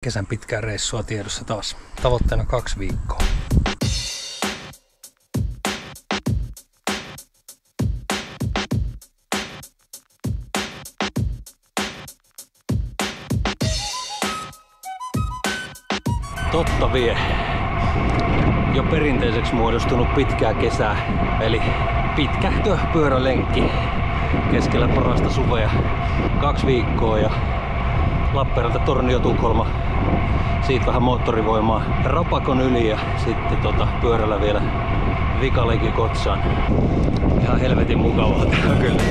Kesän pitkää reissua tiedossa taas. Tavoitteena 2 viikkoa. Totta vie. Jo perinteiseksi muodostunut pitkää kesää, eli pitkähtö pyörälenkki keskellä parasta suvea. 2 viikkoa ja Lappeenranta, Tornio, Tukholma. Siitä vähän moottorivoimaa Rapakon yli ja sitten pyörällä vielä Vikaleiki Kotsaan. Ihan helvetin mukavaa täällä kyllä.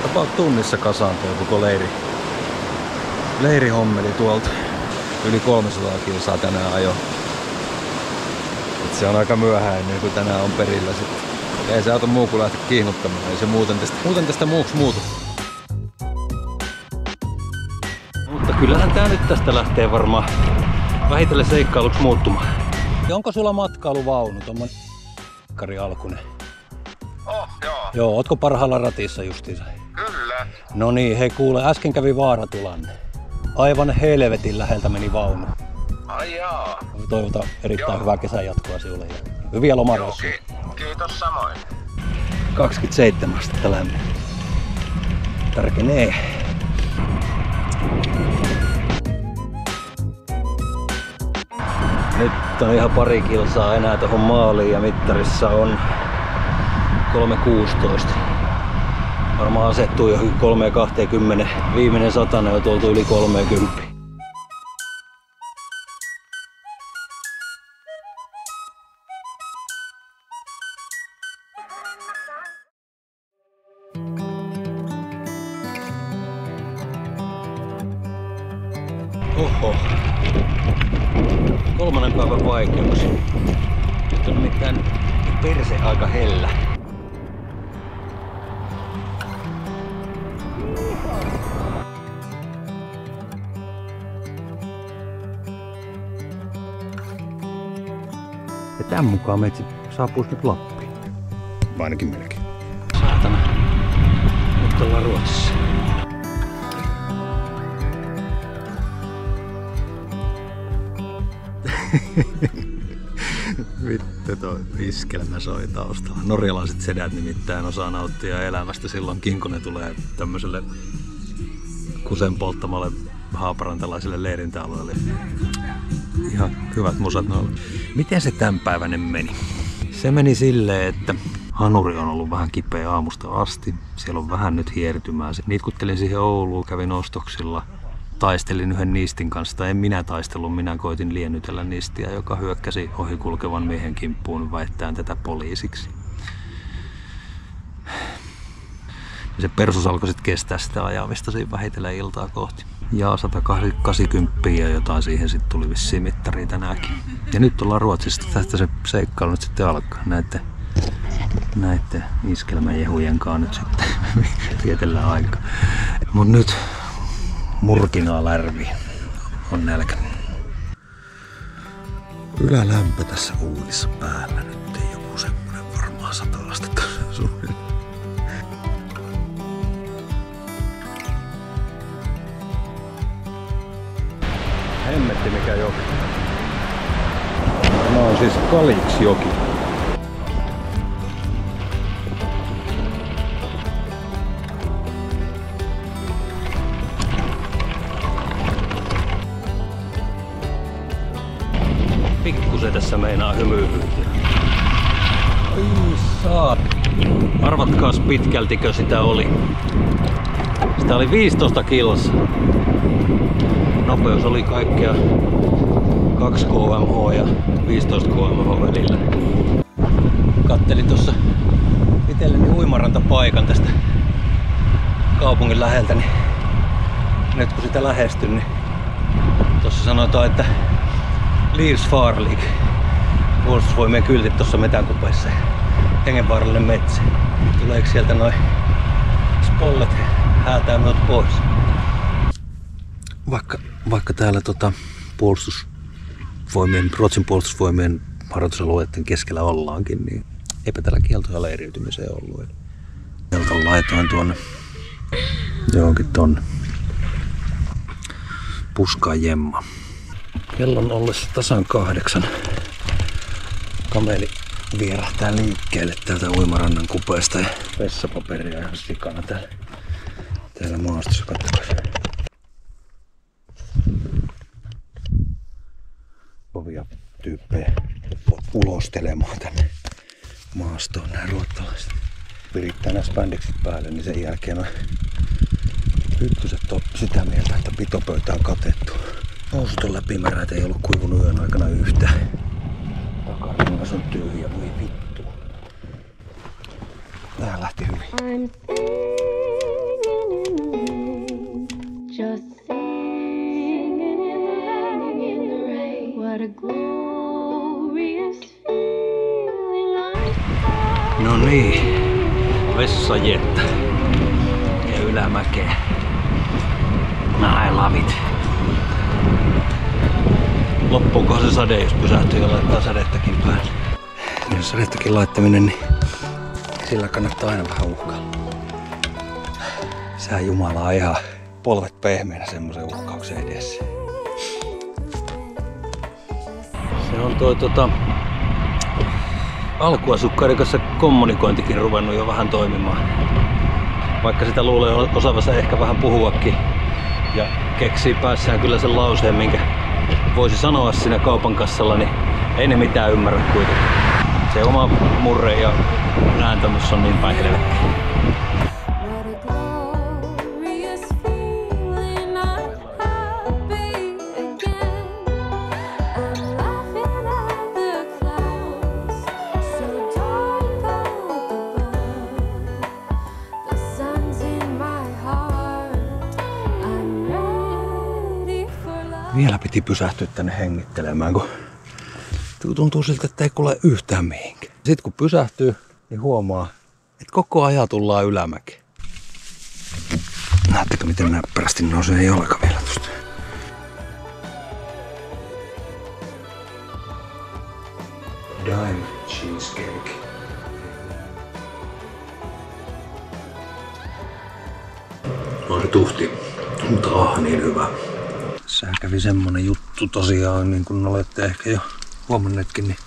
About tunnissa kasaantui koko leirihommeli tuolta. Yli 300 kilsaa tänään ajo. Se on aika myöhäinen, kun tänään on perillä sitten. Ei se auto muu kuin lähteä kiihnuttamaan. Ei se muuten tästä muuksi muutu. Mutta kyllähän tää nyt tästä lähtee varmaan vähitellen seikkailuksi muuttumaan. Ja onko sulla matkailuvaunu, tommonen kari alkunen? Joo, ootko parhaalla ratissa justiinsa? Kyllä. No niin, hei kuule, äsken kävi vaaratilanne. Aivan helvetin läheltä meni vaunu. Ai jaa. Toivotan erittäin hyvää kesän jatkoa sinulle ja hyviä lomareissuja. Kiitos samoin. 27 astetta lämmin. Tarkenee. Nyt on ihan pari kilsaa enää tuohon maaliin ja mittarissa on 3.16. Varmaan asettuu jo 3.20. Viimeinen satana on tuolta yli 30. Oho. 3. päivän vaikeuksia. Nyt on nimittäin perse aika hellä. Ja tämän mukaan meitsi saapuisi nyt Lappiin. Ainakin melkein. Saatana. Nyt ollaan Ruotsissa. Vittu toi iskelmä soi taustalla. Norjalaiset sedät nimittäin osaa nauttia elämästä silloinkin, kun ne tulee tämmöiselle kusen polttamalle haaparantalaiselle leirintäalueelle. Ihan hyvät musat noilla. Miten se tämänpäiväinen meni? Se meni silleen, että hanuri on ollut vähän kipeä aamusta asti. Siellä on vähän nyt hiertymää. Nitkuttelin siihen Ouluun, kävin ostoksilla. Taistelin yhden niistin kanssa, tai en minä taistellut, minä koitin liennytellä niistiä, joka hyökkäsi ohikulkevan miehen kimppuun väittäen tätä poliisiksi. Ja se persus alkoi sitten kestää sitä ajamista siinä vähitellen iltaa kohti. Ja 180 ja jotain siihen sitten tuli vissiin mittariin tänäänkin. Ja nyt ollaan Ruotsista, tästä se seikkailu nyt sitten alkaa. Näette iskelmäjehujen kanssa nyt sitten vietellään aikaa. Mut nyt murkinaa lärvi on nälkä. Ylälämpö tässä uudissa päällä nyt ei joku semmonen varmaan 100 astetta suunnilleen. Hemmetti mikä joki. Tämä on siis Kalixjoki. Pikkusen tässä meinaa hymyilyä. Ai saat. Arvatkaas pitkältikö sitä oli. Sitä oli 15 kilsa. Nopeus oli kaikkea 2 km/h ja 15 km/h välillä. Kattelin tuossa itselleni uimarantapaikan tästä kaupungin läheltä, niin nyt kun sitä lähestyn, niin tuossa sanotaan, että Livsfarlig. Puolustusvoimien kyltit tuossa metänkupeessa. Hengenvaarallinen metsä. Tuleeko sieltä noin spollet häätää minut pois? Vaikka täällä Ruotsin puolustusvoimien harjoitusalueiden keskellä ollaankin, niin eipä täällä kieltoja leiriytymiseen ollut. Keltan laitoin tuonne johonkin tonne puskaan jemma. Kellon ollessa tasan 8 kameli vierähtää liikkeelle täältä uimarannan kupeesta ja vessapaperia ihan sikana täällä maastossa. Katsokaa. Kovia tyyppejä ulostelemaan tänne maastoon nämä ruottalaiset. Virittää nämä spandexit päälle, niin sen jälkeen on ykköset on sitä mieltä, että pitopöytä on katettu. Housut on läpimäräät, ei ollut kuivunut yön aikana yhtään. Takarengas on tyhjä, voi vittu. Tää lähti hyvin. No niin, vessajettä ja ylämäkeä. I love it. Loppuukohan se sade, jos pysähtyy ja laittaa sadettakin päälle. Jos sadettakin laittaminen, niin sillä kannattaa aina vähän uhkailla. Sää Jumala on ihan polvet pehmeänä semmoisen uhkauksen edessä. Se on alkuasukkaiden kanssa kommunikointikin ruvennut jo vähän toimimaan. Vaikka sitä luulee osaavansa ehkä vähän puhuakin. Ja keksii päässään kyllä sen lauseen, minkä voisi sanoa siinä kaupan kassalla, niin ei ne mitään ymmärrä kuitenkaan. Se oma murre ja ääntämys on niin päin helvettiin. Vielä piti pysähtyä tänne hengittelemään, kun tuntuu siltä, että ei kuule yhtään mihinkään. Sitten kun pysähtyy, niin huomaa, että koko ajan tullaan ylämäkeen. Näettekö, miten näppärästi nousee jalka vielä tuosta? Dime cheesecake. On se tuhti, mutta niin hyvä. Tässä kävi semmonen juttu tosiaan, niin kuin olette ehkä jo huomanneetkin, niin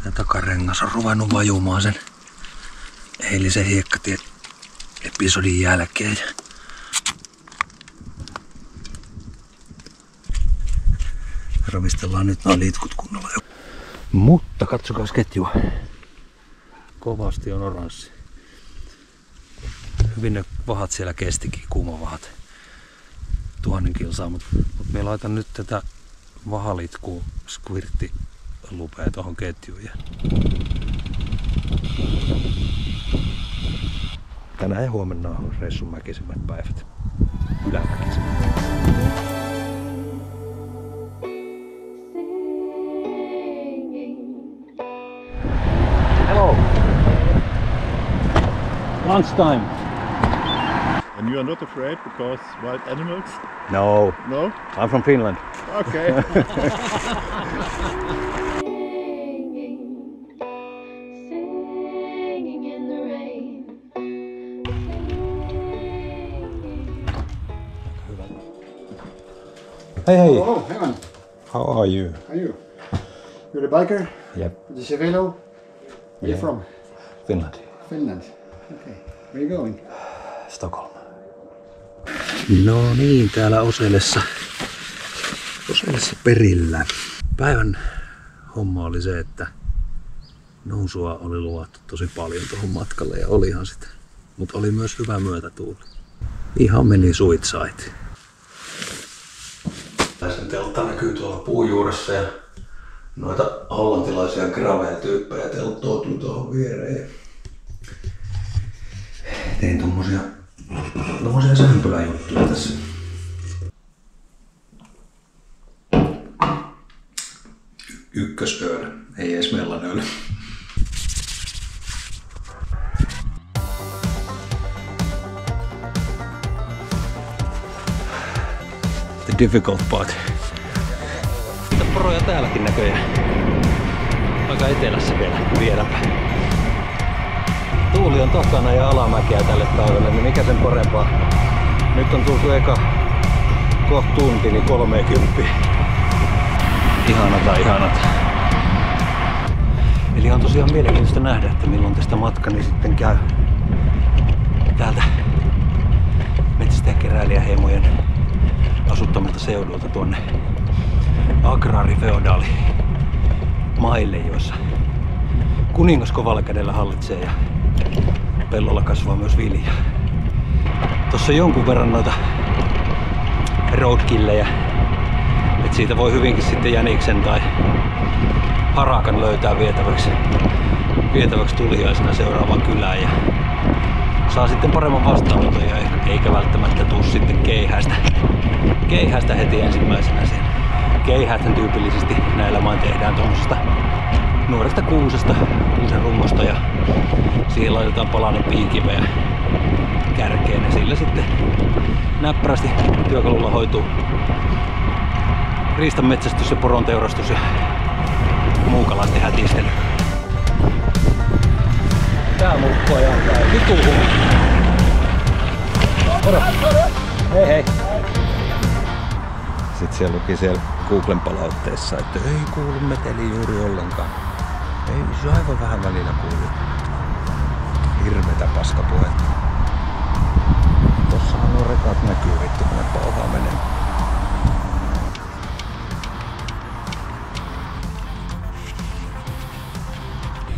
tämä takarengas on ruvennut vajumaan sen eilisen hiekkatie-episodin jälkeen. Ravistellaan nyt nämä liitkut kunnolla jo. Mutta katsokaa ketjua. Kovasti on oranssi. Hyvin ne vahat siellä kestikin, kuumavahat. 1000 kilsaa, mutta me laitan nyt tätä vahalitkua squirtti-lupea tohon ketjuun. Tänään ja huomenna on reissun mäkisimmät päivät. Ylämäkisimmät. Hello! Lunchtime! And you are not afraid because wild animals? No. No? I'm from Finland. Okay. Hey, hey. Oh, hang on. How are you? How are you? You're the biker? Yep. The Cervelo? Where are you from? Finland. Finland. Okay. Where are you going? Stockholm. No niin, täällä Oselessa perillä. Päivän homma oli se, että nousua oli luvattu tosi paljon tuohon matkalle ja olihan sitä. Mutta oli myös hyvä myötätuuli. Ihan meni suitsait. Sen teltta näkyy tuolla puujuuressa ja noita hollantilaisia gravel-tyyppejä telttoutuu tuohon viereen. Tein tommosia sämpyläjuttuja tässä. Ykkösöön Ei edes mellanöljy. The difficult part. Mitä poroja täälläkin näköjään. Aika etelässä vieläpä. Tuuli on takana ja alamäkeä tälle päivälle, niin mikä sen parempaa. Nyt on tultu eka kohta tunti, niin 30. Ihanata. Eli on tosiaan mielenkiintoista nähdä, että milloin tästä matkani sitten käy täältä metsästäjäkeräilijäheimojen asuttamilta seudulta tuonne agraarifeodaali maille, joissa kuningas kovalla kädellä hallitsee ja pellolla kasvaa myös viljaa. Tossa on jonkun verran noita roadkillejä, et siitä voi hyvinkin sitten jäniksen tai harakan löytää vietäväksi tuliaisena seuraavaan kylään ja saa sitten paremman vastaanoton ja eikä välttämättä tuu sitten keihästä heti ensimmäisenä sen. Keihäthän tyypillisesti näillä main tehdään tuommoisesta nuoresta kuusen rungosta ja siihen laitetaan palanen piikiveä kärkeen ja sillä sitten näppärästi työkalulla hoituu riistanmetsästys ja poronteurastus ja muukalaisten hätistely. Tää mulkku ajaa tää vitu humma. Moro! Hei! Sitten siellä luki siellä Googlen palautteessa, että ei kuulu meteli juuri ollenkaan. Ei se aivan vähän välillä kuulu. Hirvetä paskapuhetta. Tossahan nuo rekat näkyy vittu, kun ne pauhaa menee.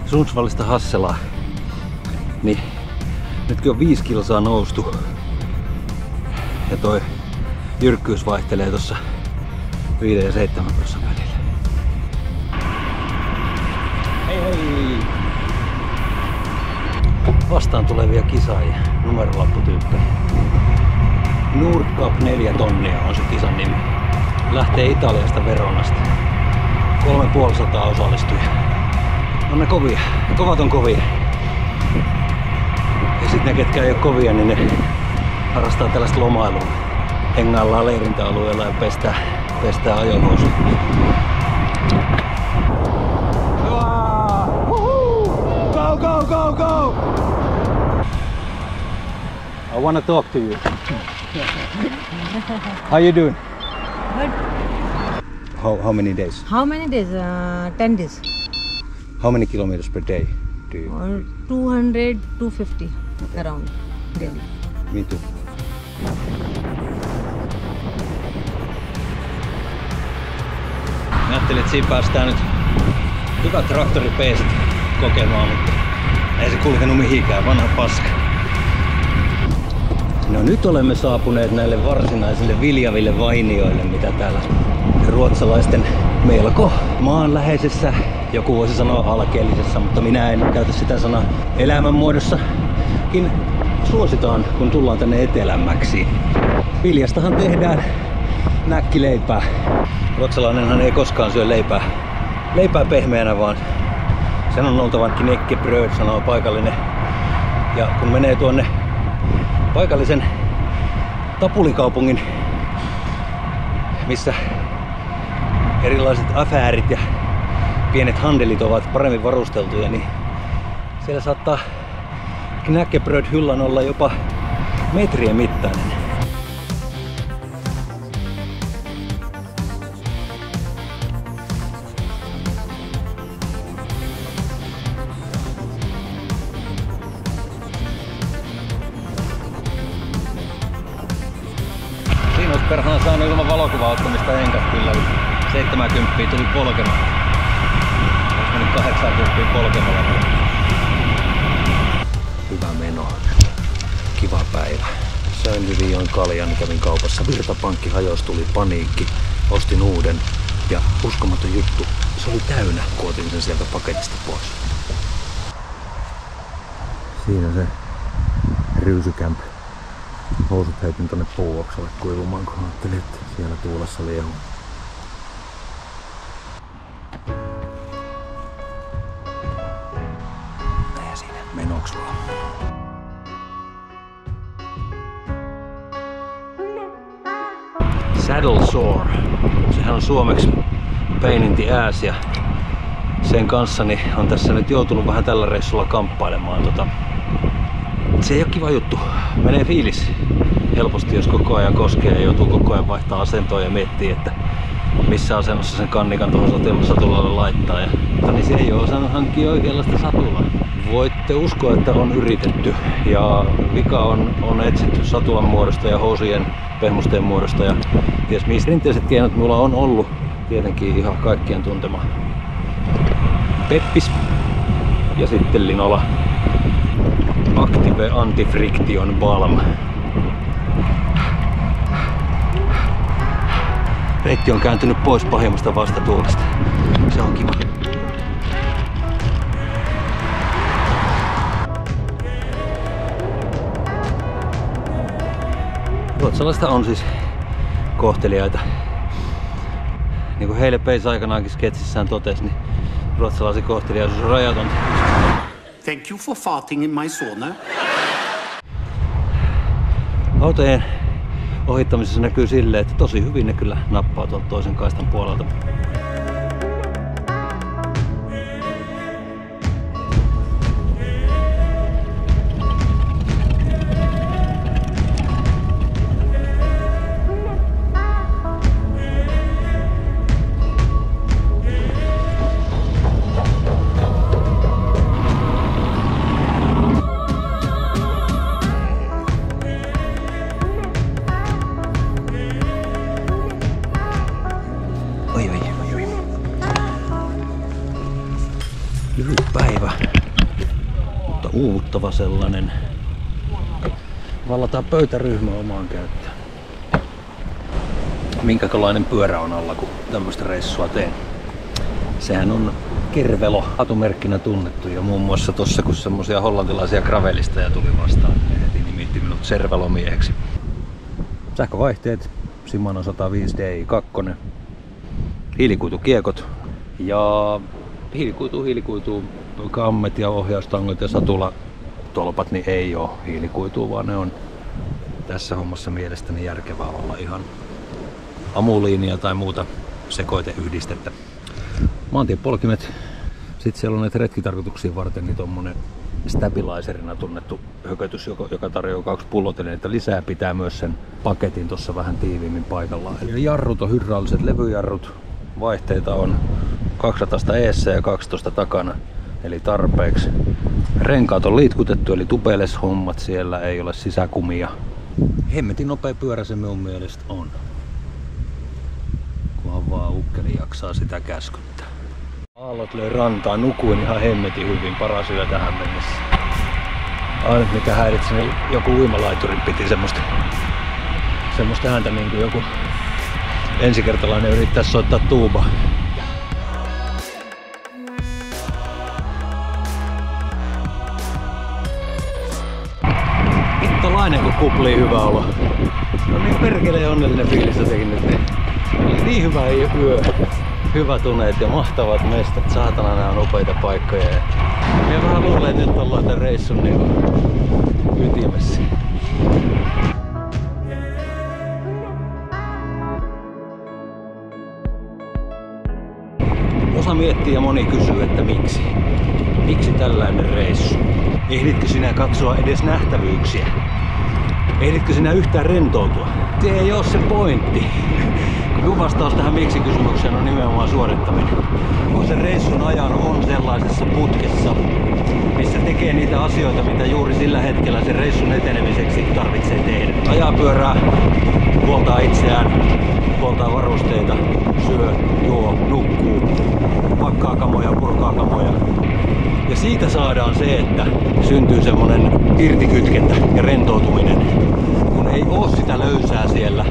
Sundsvallista Hasselaan. Niin nytkin on 5 kilsaa noustu. Ja toi jyrkkyys vaihtelee tossa 5 ja 7 kilsan välillä. Hei! Vastaan tulevia kisaajia, numerolapputyyppejä. Nordcup 4 tonnia on se kisan nimi. Lähtee Italiasta Veronasta. 350 osallistujaa. On ne kovia. Kovat on kovia. Ja sit ne ketkä ei oo kovia, niin ne harrastaa tällaista lomailua. Hengaillaan leirintäalueella ja pestää ajohousuja. Go, go, go, go! I wanna talk to you. How you doing? Good. How many days? How many days? 10 days. How many kilometers per day do you? Or 200, 250 around daily. Me too. Mä ajattelin, että siinä päästään nyt hyvät traktoripeesit kokemaan, mutta ei se kulkenut mihinkään, vanha paska. No nyt olemme saapuneet näille varsinaisille viljaville vainioille, mitä täällä ruotsalaisten melko maanläheisessä, joku voisi sanoa alkeellisessa, mutta minä en käytä sitä sanaa elämänmuodossakin suositaan, kun tullaan tänne etelämmäksi. Viljastahan tehdään näkkileipää. Ruotsalainenhan ei koskaan syö leipää pehmeänä, vaan sen on oltava knäckebröd, sanoo paikallinen. Ja kun menee tuonne paikallisen tapulikaupungin, missä erilaiset affäärit ja pienet handelit ovat paremmin varusteltuja, niin siellä saattaa knäckebröd-hyllan olla jopa metrien mittainen. Siinä olisi perhana saanut ilman valokuvauttamista enkä kyllä. 70 tuli polkemalla. Olisi mennyt 80 polkemalla. Hyvä meno. Kiva päivä. Söin hyvin, join kaljan, kävin kaupassa. Virtapankki hajosi, tuli paniikki. Ostin uuden ja uskomaton juttu. Se oli täynnä, kun otin sen sieltä paketista pois. Siinä se ryysykämpä. Housut heitin tonne puuoksalle kuivumaan, kun ajattelin, että siellä tuulessa liehuu. maksua. Saddle sore. Sehän on suomeksi pain in the ass ja sen kanssa niin on tässä nyt joutunut vähän tällä reissulla kamppailemaan. Se ei ole kiva juttu. Menee fiilis helposti, jos koko ajan koskee ja joutuu koko ajan vaihtaa asentoa ja miettii, että missä asennossa sen kannikan tuohon satulalle laittaa. Mutta niin se ei ole osannut hankkia oikeanlaista satulaa. Voitte uskoa, että on yritetty ja vika on etsitty satulan muodosta ja housujen pehmusteen muodosta ja ties mistä. Perinteiset keinot mulla on ollut tietenkin ihan kaikkien tuntema Peppis ja sitten Linola Active Anti-Friction Balm. Reitti on kääntynyt pois pahimmasta vastatuulesta. Se on kiva. Ruotsalaista on siis kohteliaita. Niin kuin Heile Peis aikanaankin sketsissään totesi, niin ruotsalaisen kohteliaisuus on rajatonta. Thank you for farting in my sauna. Autojen ohittamisessa näkyy silleen, että tosi hyvin ne kyllä nappaa tuolta toisen kaistan puolelta. Lyhyt päivä, mutta uuvuttava sellainen. Vallataan pöytäryhmä omaan käyttöön. Minkälainen pyörä on alla, kun tämmöistä reissua teen? Sehän on Kervelo atumerkkinä tunnettu ja muun muassa tossa kun semmosia hollantilaisia gravelisteja tuli vastaan, ne heti nimitti minut Servelomieheksi. Sähkövaihteet, Shimano 105 Di2, hiilikuitukiekot ja hiilikuituu, kammet ja ohjaustangot ja satulatolpat niin ei oo hiilikuitua, vaan ne on tässä hommassa mielestäni järkevää olla ihan amuliinia tai muuta sekoiteyhdistettä. Maantiepolkimet, sit siellä on näitä retkitarkoituksia varten niin tommonen stabilizerina tunnettu hökötys, joka tarjoaa 2 pullotelineitä lisää, pitää myös sen paketin tossa vähän tiiviimmin paikallaan. Eli jarrut on hydrauliset levyjarrut, vaihteita on 200 eessä ja 12 takana, eli tarpeeksi. Renkaat on liitkutettu, eli tubeless-hommat, siellä ei ole sisäkumia. Hemmetin nopea pyörä se minun mielestä on. Kunhan vaan ukkeli jaksaa sitä käskyttää. Aallot löi rantaan, nukuin ihan hemmetin hyvin, paras yö tähän mennessä. Ainut mikä häiritsi, niin joku uimalaiturin piti semmoista ääntä niin kuin joku ensikertalainen yrittää soittaa tuuba. Hittolainen kun kuplii hyvä olo. No niin perkeleen onnellinen fiilis jotenkin nyt. Oli niin hyvä yö. Hyvät unet ja mahtavat mestat. Saatana nää on upeita paikkoja. Minä vähän luulen, että nyt ollaan tän reissun niinku ytimessä. Osa miettii ja moni kysyy, että miksi? Miksi tällainen reissu? Ehditkö sinä katsoa edes nähtävyyksiä? Ehditkö sinä yhtään rentoutua? Se ei oo se pointti. Kun vastaus tähän miksi-kysymykseen on nimenomaan suorittaminen. Kun se reissun ajan on sellaisessa putkessa, missä tekee niitä asioita, mitä juuri sillä hetkellä sen reissun etenemiseksi tarvitsee tehdä. Ajaa pyörää, huoltaa itseään, huoltaa varusteita, syö, juo, nukkuu, pakkaa kamoja, purkaa kamoja. Ja siitä saadaan se, että syntyy semmonen irtikytkentä ja rentoutuminen, kun ei oo sitä löysää siellä,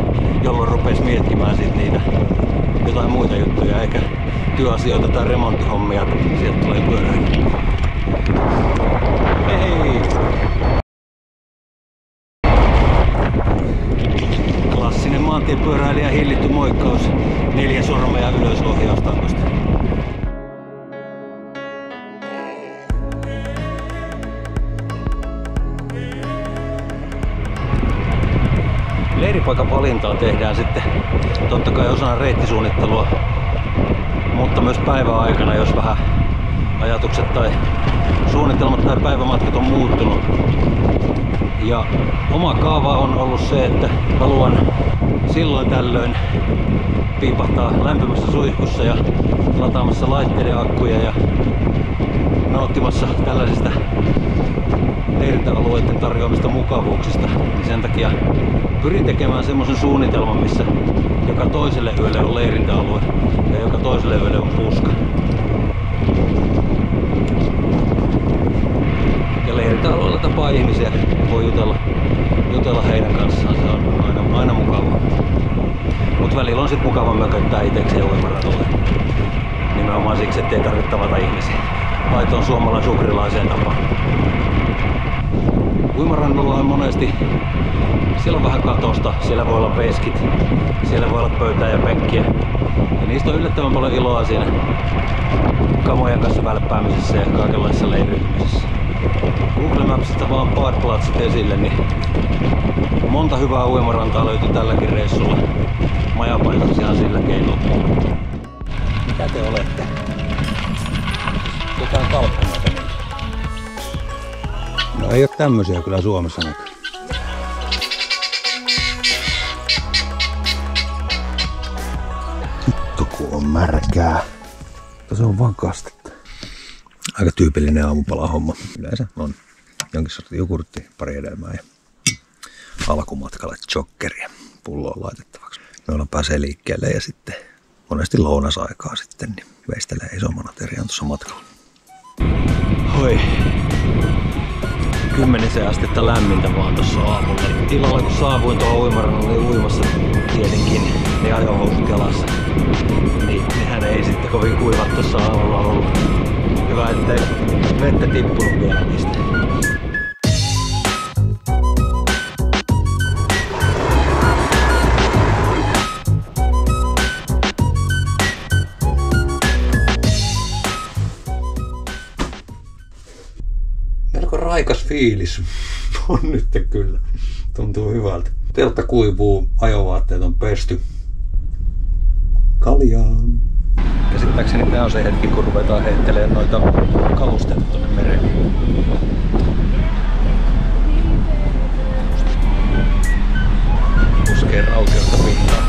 jolloin rupes miettimään sit niitä jotain muita juttuja, eikä työasioita tai remonttihommia, sieltä tulee pyöräily. Hei! Klassinen maantiepyöräilijä hillitty moikkaus, 4 sormea ylös ohjaustangosta. Leiripaikan valintaa tehdään sitten totta kai osana reittisuunnittelua, mutta myös päivän aikana, jos vähän ajatukset tai suunnitelmat tai päivämatkat on muuttunut. Ja oma kaava on ollut se, että haluan silloin tällöin piipahtaa lämpimässä suihkussa ja lataamassa laitteiden akkuja ja nauttimassa tällaisista leirintäalueiden tarjoamista mukavuuksista. Niin sen takia pyrin tekemään semmoisen suunnitelman, missä joka toiselle yölle on leirintäalue ja joka toiselle yölle on puska. Ja leirintäalueella tapaa ihmisiä ja voi jutella heidän kanssaan. Se on aina mukavaa. Mut välillä on sit mukava mököttää itekseen uimaratolle. Nimenomaan siksi, ettei tarvitse tavata ihmisiä. Laitoon suomalaisen ukrilaiseen tapaan. Uimarannalla on monesti, siellä on vähän katosta, siellä voi olla veskit, siellä voi olla pöytää ja penkkiä. Ja niistä on yllättävän paljon iloa siinä kamojen kanssa välppäämisessä ja kaikenlaisessa leiriytymisessä. Google Mapsista vaan parkplatsit esille, niin monta hyvää uimarantaa löytyy tälläkin reissulla. Majapaikat ihan sillä keinolla. Mitä te olette? Jotain kalppuneita. No ei oo tämmösiä kyllä Suomessa näkyy. Vittu kun on märkää. Se on vaan kastetta. Aika tyypillinen aamupalahomma. Yleensä on jonkin sortin jogurtti, pari hedelmää ja alkumatkalle jokkeria pulloon laitettavaksi. Meillä pääsee liikkeelle ja sitten monesti lounasaikaa sitten niin veistelee isomman aterian tuossa matkalla. Hoi. 10 astetta lämmintä vaan tossa aamulla. Illalla kun saavuin tuohon uimarannalle oli uimassa tietenkin ne ajohousut jalassa. Niin nehän ei sitten kovin kuivat tossa aamulla ollut. Hyvä ettei vettä tippunut vielä niistä. Melko raikas fiilis on nyt kyllä. Tuntuu hyvältä. Teltta kuivuu, ajovaatteet on pesty. Kaljaa. Käsittääkseni tää on se hetki, kun ruvetaan heittelemään noita kalusteita tonne mereen. Puskee raukeutta pintaan.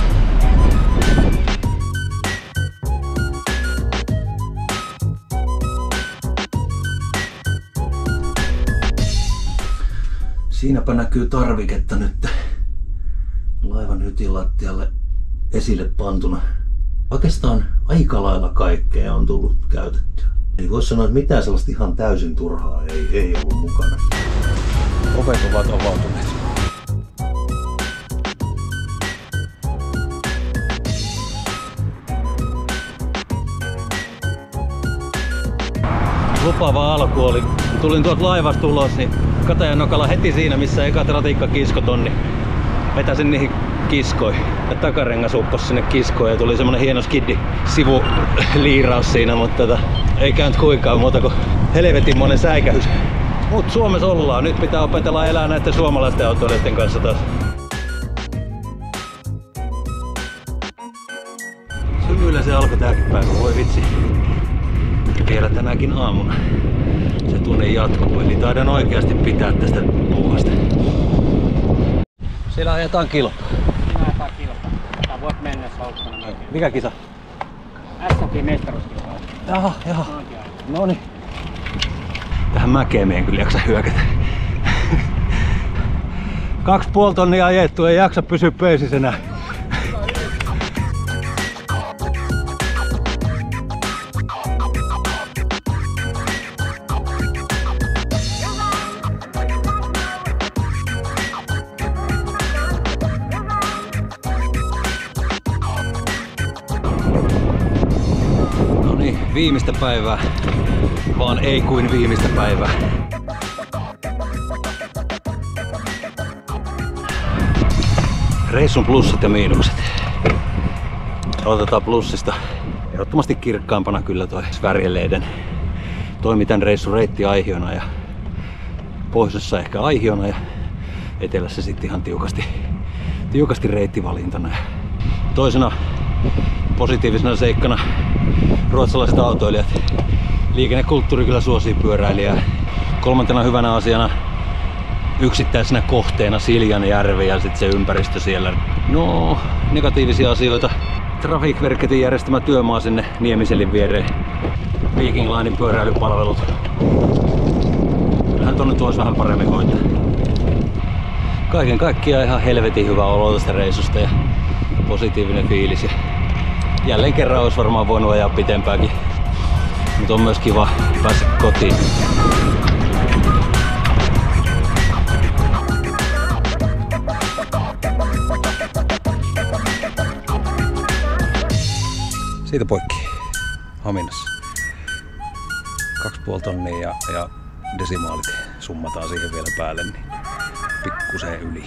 Siinäpä näkyy tarviketta nyt laivan hytin lattialle esille pantuna. Oikeastaan aika lailla kaikkea on tullut käytettyä. Eli voisi sanoa, että mitään sellaista ihan täysin turhaa ei ollut mukana. Ovet ovat avautuneet. Lupaava alku oli. Tulin tuolta laivasta ulos, niin Katajanokalla heti siinä, missä ekat ratikkakiskot on, niin vetäsin niihin kiskoihin. Ja takarengas upposi sinne kiskoihin ja tuli semmonen hieno skiddi sivuliiraus siinä, mutta ei käynyt kuinkaan muuta kuin helvetin monen säikähys. Mut Suomessa ollaan. Nyt pitää opetella elää näiden suomalaisten autoilijoiden kanssa taas. Symyillä se alkoi tääkin päivä, voi vitsi. Vielä tänäkin aamuna se tunne jatkuu, eli taidan oikeasti pitää tästä puuhasta. Siellä ajetaan kilpaa. Siinä ajetaan kilpaa. Tää voit mennä saukkana mäkeen. Mikä kisa? SMP-mestaruuskilpailu. Jaha. Noniin. Tähän mäkeen meidän kyllä jaksa hyökätä. 2,5 tonnia ajettu, ei jaksa pysyä pöysisenä. Viimeistä päivää, vaan ei kuin viimeistä päivää. Reissun plussat ja miinukset. Aloitetaan plussista. Ehdottomasti kirkkaampana kyllä toi Sverigeleiden. Toimi tän reissun reitti aihiona ja pohjoisessa ehkä aihiona ja etelässä sitten ihan tiukasti tiukasti reittivalintana. Toisena positiivisena seikkana ruotsalaiset autoilijat. Liikennekulttuuri kyllä suosii pyöräilijää. Kolmantena hyvänä asiana yksittäisenä kohteena Siljanjärvi ja sitten se ympäristö siellä. No, negatiivisia asioita. Trafikverketin järjestämä työmaa sinne Niemiselin viereen. Viking Linein pyöräilypalvelut. Kyllähän tonne tuossa vähän paremmin hoitaa. Kaiken kaikkiaan ihan helvetin hyvä olo tästä reissusta ja positiivinen fiilis. Ja jälleen kerran olisi varmaan voinut ajaa pitempäänkin. Mutta on myös kiva päästä kotiin. Siitä poikki Haminassa. 2,5 tonnia ja desimaalit summataan siihen vielä päälle, niin pikkusen yli.